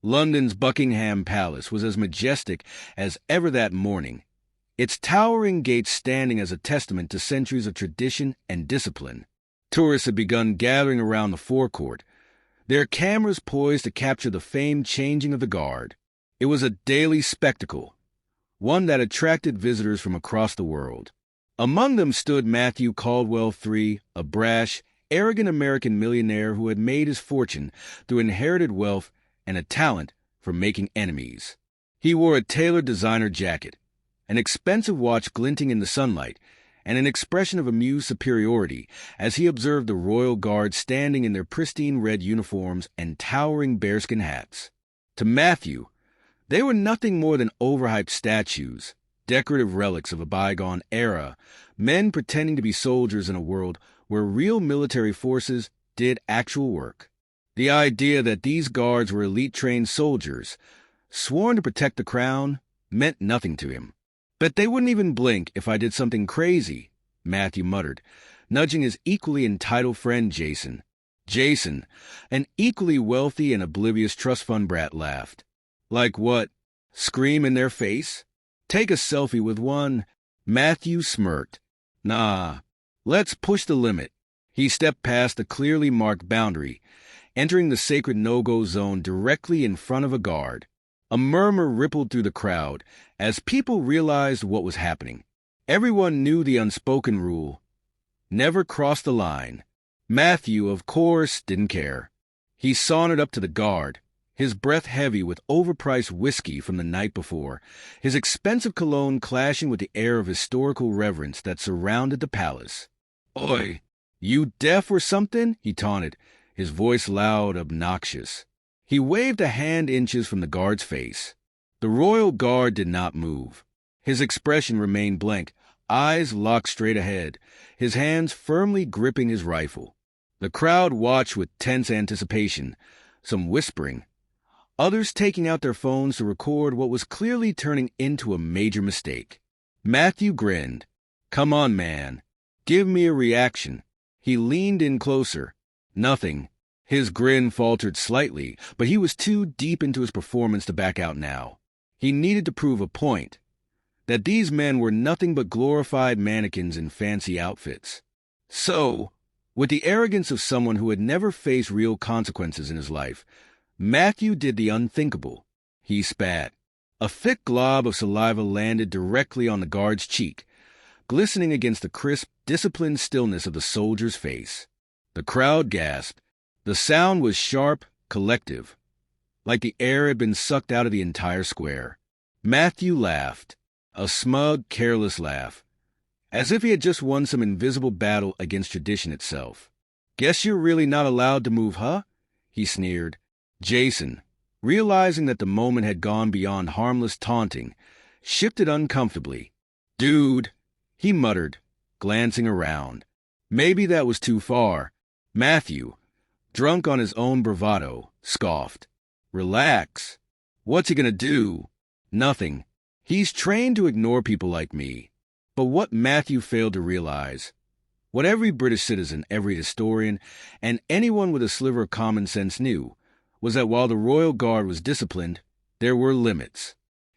London's Buckingham Palace was as majestic as ever that morning, its towering gates standing as a testament to centuries of tradition and discipline. Tourists had begun gathering around the forecourt, their cameras poised to capture the famed changing of the guard. It was a daily spectacle, one that attracted visitors from across the world. Among them stood Matthew Caldwell III, a brash, arrogant American millionaire who had made his fortune through inherited wealth and a talent for making enemies. He wore a tailored designer jacket, an expensive watch glinting in the sunlight, and an expression of amused superiority as he observed the royal guard standing in their pristine red uniforms and towering bearskin hats. To Matthew, they were nothing more than overhyped statues, decorative relics of a bygone era, men pretending to be soldiers in a world where real military forces did actual work. The idea that these guards were elite-trained soldiers, sworn to protect the crown, meant nothing to him. "But they wouldn't even blink if I did something crazy," Matthew muttered, nudging his equally entitled friend Jason. Jason, an equally wealthy and oblivious trust fund brat, laughed. "Like what? Scream in their face? Take a selfie with one?" Matthew smirked. "Nah, let's push the limit." He stepped past the clearly marked boundary, entering the sacred no-go zone directly in front of a guard. A murmur rippled through the crowd as people realized what was happening. Everyone knew the unspoken rule: never cross the line. Matthew, of course, didn't care. He sauntered up to the guard, his breath heavy with overpriced whiskey from the night before, his expensive cologne clashing with the air of historical reverence that surrounded the palace. "Oi, you deaf or something?" he taunted, his voice loud, obnoxious. He waved a hand inches from the guard's face. The royal guard did not move. His expression remained blank, eyes locked straight ahead, his hands firmly gripping his rifle. The crowd watched with tense anticipation, some whispering, others taking out their phones to record what was clearly turning into a major mistake. Matthew grinned. "Come on, man. Give me a reaction." He leaned in closer. Nothing. His grin faltered slightly, but he was too deep into his performance to back out now. He needed to prove a point, that these men were nothing but glorified mannequins in fancy outfits. So, with the arrogance of someone who had never faced real consequences in his life, Matthew did the unthinkable. He spat. A thick glob of saliva landed directly on the guard's cheek, glistening against the crisp, disciplined stillness of the soldier's face. The crowd gasped. The sound was sharp, collective, like the air had been sucked out of the entire square. Matthew laughed, a smug, careless laugh, as if he had just won some invisible battle against tradition itself. "Guess you're really not allowed to move, huh?" he sneered. Jason, realizing that the moment had gone beyond harmless taunting, shifted uncomfortably. "Dude," he muttered, glancing around. Maybe that was too far. Matthew, drunk on his own bravado, scoffed. "Relax. What's he gonna do? Nothing. He's trained to ignore people like me." But what Matthew failed to realize, what every British citizen, every historian, and anyone with a sliver of common sense knew, was that while the royal guard was disciplined, there were limits.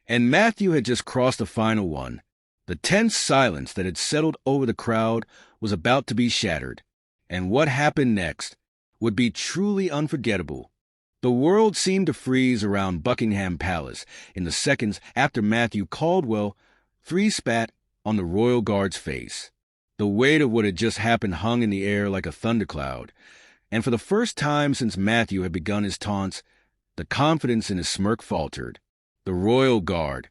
And Matthew had just crossed the final one. The tense silence that had settled over the crowd was about to be shattered. And what happened next would be truly unforgettable. The world seemed to freeze around Buckingham Palace in the seconds after Matthew Caldwell spat on the royal guard's face. The weight of what had just happened hung in the air like a thundercloud, and for the first time since Matthew had begun his taunts, the confidence in his smirk faltered. The royal guard,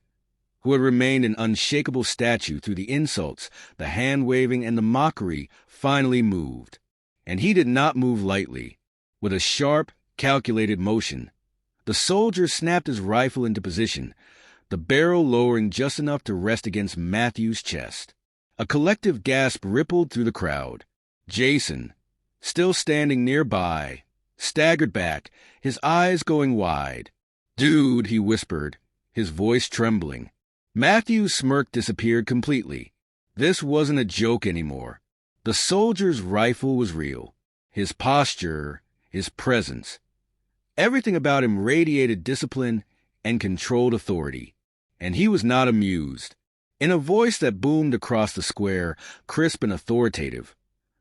who had remained an unshakable statue through the insults, the hand-waving, and the mockery, finally moved. And he did not move lightly. With a sharp, calculated motion, the soldier snapped his rifle into position, the barrel lowering just enough to rest against Matthew's chest. A collective gasp rippled through the crowd. Jason, still standing nearby, staggered back, his eyes going wide. "Dude," he whispered, his voice trembling. Matthew's smirk disappeared completely. This wasn't a joke anymore. The soldier's rifle was real. His posture, his presence. Everything about him radiated discipline and controlled authority. And he was not amused. In a voice that boomed across the square, crisp and authoritative,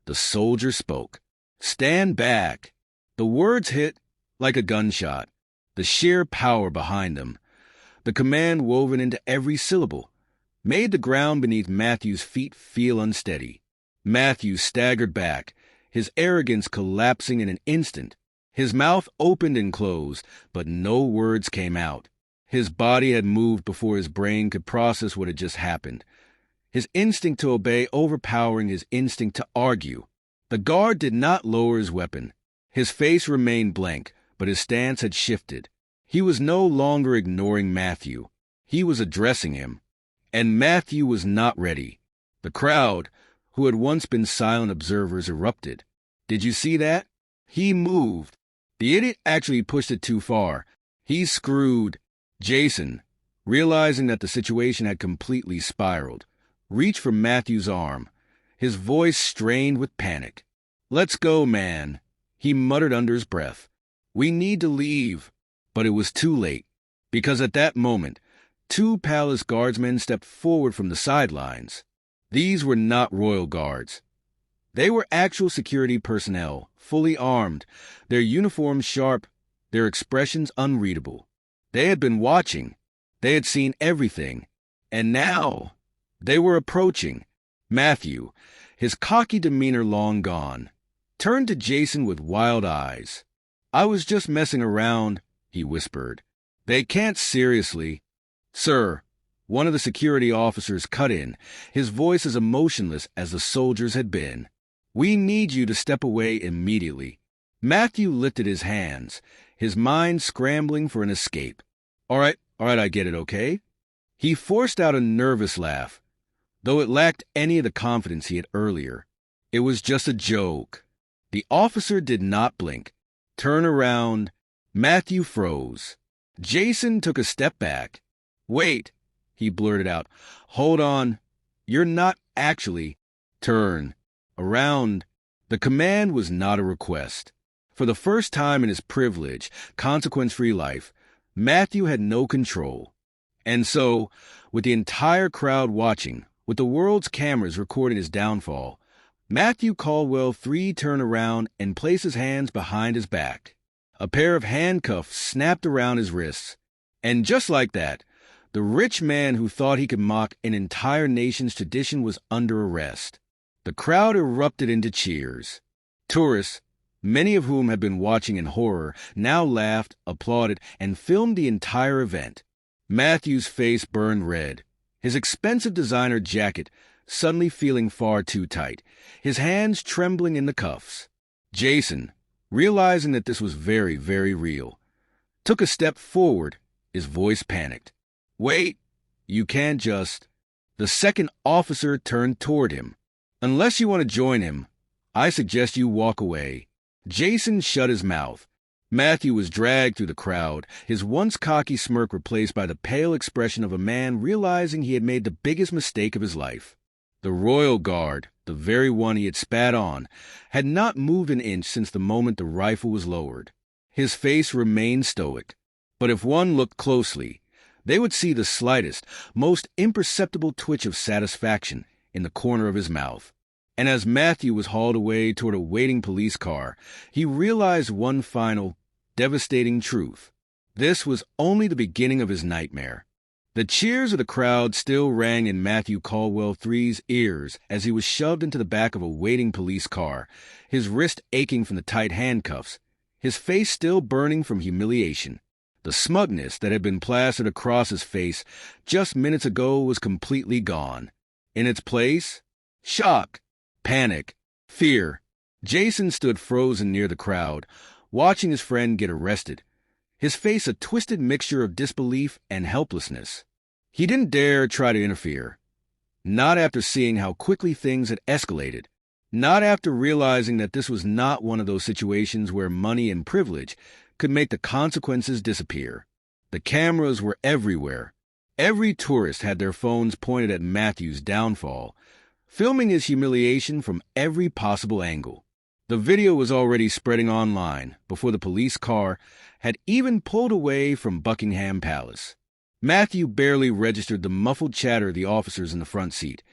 the soldier spoke. "Stand back." The words hit like a gunshot, the sheer power behind them. The command woven into every syllable made the ground beneath Matthew's feet feel unsteady. Matthew staggered back, his arrogance collapsing in an instant. His mouth opened and closed, but no words came out. His body had moved before his brain could process what had just happened, his instinct to obey overpowering his instinct to argue. The guard did not lower his weapon. His face remained blank, but his stance had shifted. He was no longer ignoring Matthew. He was addressing him. And Matthew was not ready. The crowd, who had once been silent observers, erupted. "Did you see that? He moved. The idiot actually pushed it too far. He's screwed." Jason, realizing that the situation had completely spiraled, reached for Matthew's arm, his voice strained with panic. "Let's go, man," he muttered under his breath. "We need to leave." But it was too late, because at that moment, two palace guardsmen stepped forward from the sidelines. These were not royal guards. They were actual security personnel, fully armed, their uniforms sharp, their expressions unreadable. They had been watching. They had seen everything. And now they were approaching. Matthew, his cocky demeanor long gone, turned to Jason with wild eyes. "I was just messing around," he whispered. "They can't seriously." "Sir," one of the security officers cut in, his voice as emotionless as the soldiers had been. "We need you to step away immediately." Matthew lifted his hands, his mind scrambling for an escape. All right, I get it, okay?" He forced out a nervous laugh, though it lacked any of the confidence he had earlier. It was just a joke. The officer did not blink. Turn around. Matthew froze. Jason took a step back. "Wait," he blurted out. "Hold on. You're not actually." "Turn around." The command was not a request. For the first time in his privileged, consequence-free life, Matthew had no control. And so, with the entire crowd watching, with the world's cameras recording his downfall, Matthew Caldwell turned around and placed his hands behind his back. A pair of handcuffs snapped around his wrists. And just like that, the rich man who thought he could mock an entire nation's tradition was under arrest. The crowd erupted into cheers. Tourists, many of whom had been watching in horror, now laughed, applauded, and filmed the entire event. Matthew's face burned red, his expensive designer jacket suddenly feeling far too tight, his hands trembling in the cuffs. Jason, realizing that this was very, very real, took a step forward, his voice panicked. "Wait, you can't just..." The second officer turned toward him. "Unless you want to join him, I suggest you walk away." Jason shut his mouth. Matthew was dragged through the crowd, his once cocky smirk replaced by the pale expression of a man realizing he had made the biggest mistake of his life. The royal guard, the very one he had spat on, had not moved an inch since the moment the rifle was lowered. His face remained stoic, but if one looked closely, they would see the slightest, most imperceptible twitch of satisfaction in the corner of his mouth. And as Matthew was hauled away toward a waiting police car, he realized one final, devastating truth. This was only the beginning of his nightmare. The cheers of the crowd still rang in Matthew Caldwell III's ears as he was shoved into the back of a waiting police car, his wrist aching from the tight handcuffs, his face still burning from humiliation. The smugness that had been plastered across his face just minutes ago was completely gone. In its place, shock, panic, fear. Jason stood frozen near the crowd, watching his friend get arrested, his face a twisted mixture of disbelief and helplessness. He didn't dare try to interfere. Not after seeing how quickly things had escalated. Not after realizing that this was not one of those situations where money and privilege could make the consequences disappear. The cameras were everywhere. Every tourist had their phones pointed at Matthew's downfall, filming his humiliation from every possible angle. The video was already spreading online before the police car had even pulled away from Buckingham Palace. Matthew barely registered the muffled chatter of the officers in the front seat,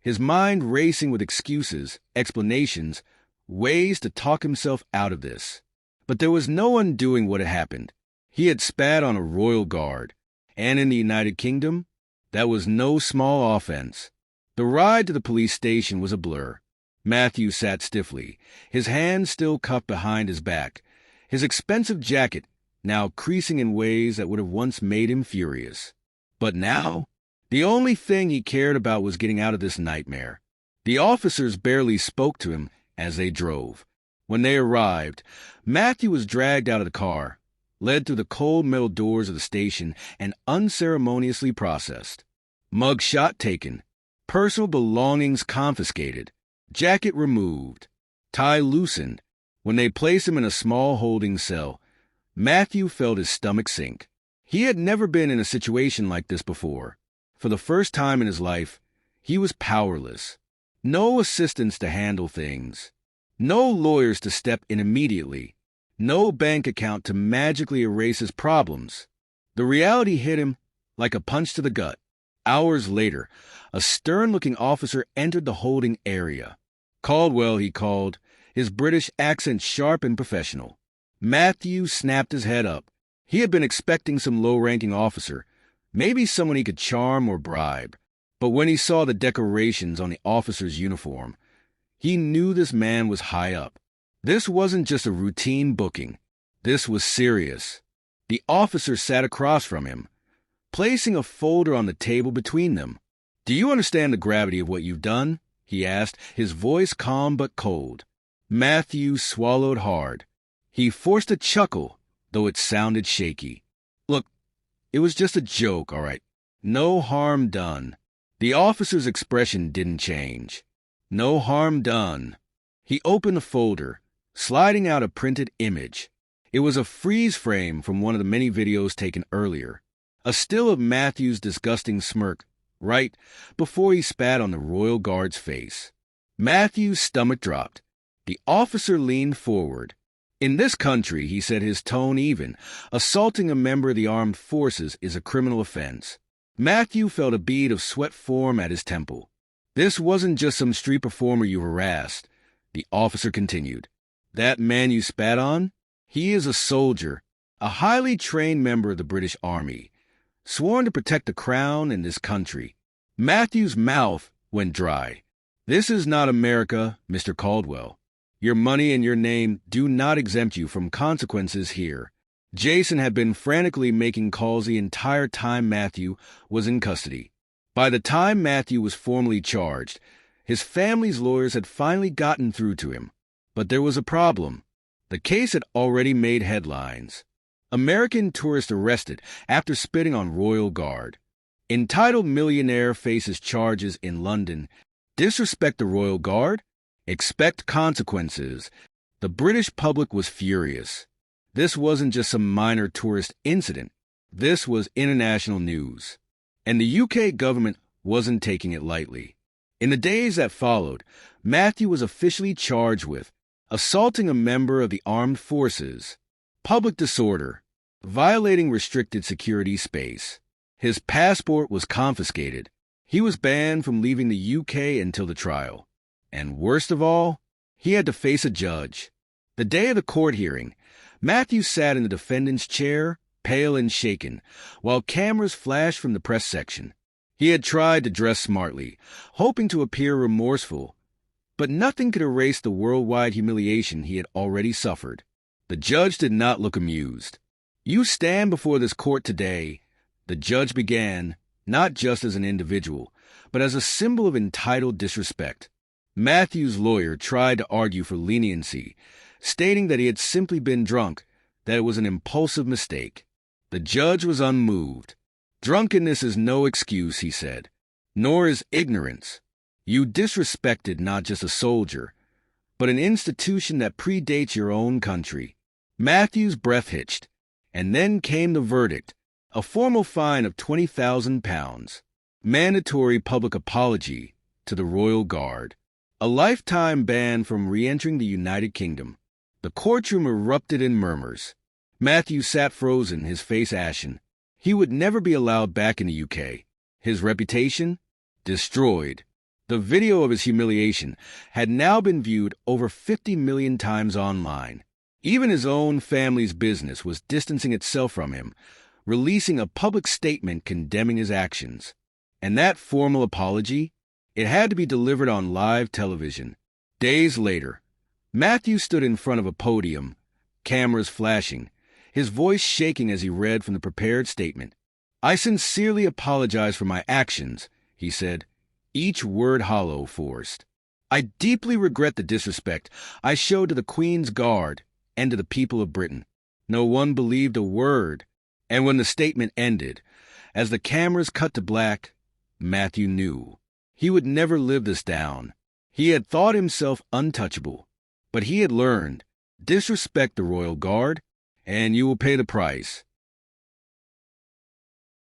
his mind racing with excuses, explanations, ways to talk himself out of this. But there was no undoing what had happened. He had spat on a royal guard, and in the United Kingdom, that was no small offense. The ride to the police station was a blur. Matthew sat stiffly, his hands still cupped behind his back, his expensive jacket now creasing in ways that would have once made him furious. But now, the only thing he cared about was getting out of this nightmare. The officers barely spoke to him as they drove. When they arrived, Matthew was dragged out of the car, led through the cold metal doors of the station, and unceremoniously processed. Mug shot taken, personal belongings confiscated, jacket removed, tie loosened. When they placed him in a small holding cell, Matthew felt his stomach sink. He had never been in a situation like this before. For the first time in his life, he was powerless. No assistants to handle things. No lawyers to step in immediately. No bank account to magically erase his problems. The reality hit him like a punch to the gut. Hours later, a stern-looking officer entered the holding area. Caldwell, he called, his British accent sharp and professional. Matthew snapped his head up. He had been expecting some low-ranking officer, maybe someone he could charm or bribe. But when he saw the decorations on the officer's uniform, he knew this man was high up. This wasn't just a routine booking. This was serious. The officer sat across from him, placing a folder on the table between them. "Do you understand the gravity of what you've done?" he asked, his voice calm but cold. Matthew swallowed hard. He forced a chuckle, though it sounded shaky. "Look, it was just a joke, all right. No harm done." The officer's expression didn't change. "No harm done." He opened the folder, sliding out a printed image. It was a freeze frame from one of the many videos taken earlier. A still of Matthew's disgusting smirk, right before he spat on the royal guard's face. Matthew's stomach dropped. The officer leaned forward. "In this country," he said, his tone even, "assaulting a member of the armed forces is a criminal offense." Matthew felt a bead of sweat form at his temple. "This wasn't just some street performer you harassed," the officer continued. "That man you spat on? He is a soldier, a highly trained member of the British Army, sworn to protect the crown and this country." Matthew's mouth went dry. "This is not America, Mr. Caldwell. Your money and your name do not exempt you from consequences here." Jason had been frantically making calls the entire time Matthew was in custody. By the time Matthew was formally charged, his family's lawyers had finally gotten through to him. But there was a problem. The case had already made headlines. American tourist arrested after spitting on royal guard. Entitled millionaire faces charges in London. Disrespect the royal guard? Expect consequences. The British public was furious. This wasn't just some minor tourist incident. This was international news. And the UK government wasn't taking it lightly. In the days that followed, Matthew was officially charged with assaulting a member of the armed forces, public disorder, violating restricted security space. His passport was confiscated. He was banned from leaving the UK until the trial. And worst of all, he had to face a judge. The day of the court hearing, Matthew sat in the defendant's chair, pale and shaken, while cameras flashed from the press section. He had tried to dress smartly, hoping to appear remorseful, but nothing could erase the worldwide humiliation he had already suffered. The judge did not look amused. "You stand before this court today," the judge began, "not just as an individual, but as a symbol of entitled disrespect." Matthew's lawyer tried to argue for leniency, stating that he had simply been drunk, that it was an impulsive mistake. The judge was unmoved. "Drunkenness is no excuse," he said, "nor is ignorance. You disrespected not just a soldier, but an institution that predates your own country." Matthew's breath hitched, and then came the verdict, a formal fine of £20,000, mandatory public apology to the Royal Guard, a lifetime ban from re-entering the United Kingdom. The courtroom erupted in murmurs. Matthew sat frozen, his face ashen. He would never be allowed back in the UK. His reputation? Destroyed. The video of his humiliation had now been viewed over 50 million times online. Even his own family's business was distancing itself from him, releasing a public statement condemning his actions. And that formal apology? It had to be delivered on live television. Days later, Matthew stood in front of a podium, cameras flashing, his voice shaking as he read from the prepared statement. "I sincerely apologize for my actions," he said, each word hollow, forced. "I deeply regret the disrespect I showed to the Queen's Guard and to the people of Britain." No one believed a word, and when the statement ended, as the cameras cut to black, Matthew knew. He would never live this down. He had thought himself untouchable, but he had learned, disrespect the Royal Guard, and you will pay the price.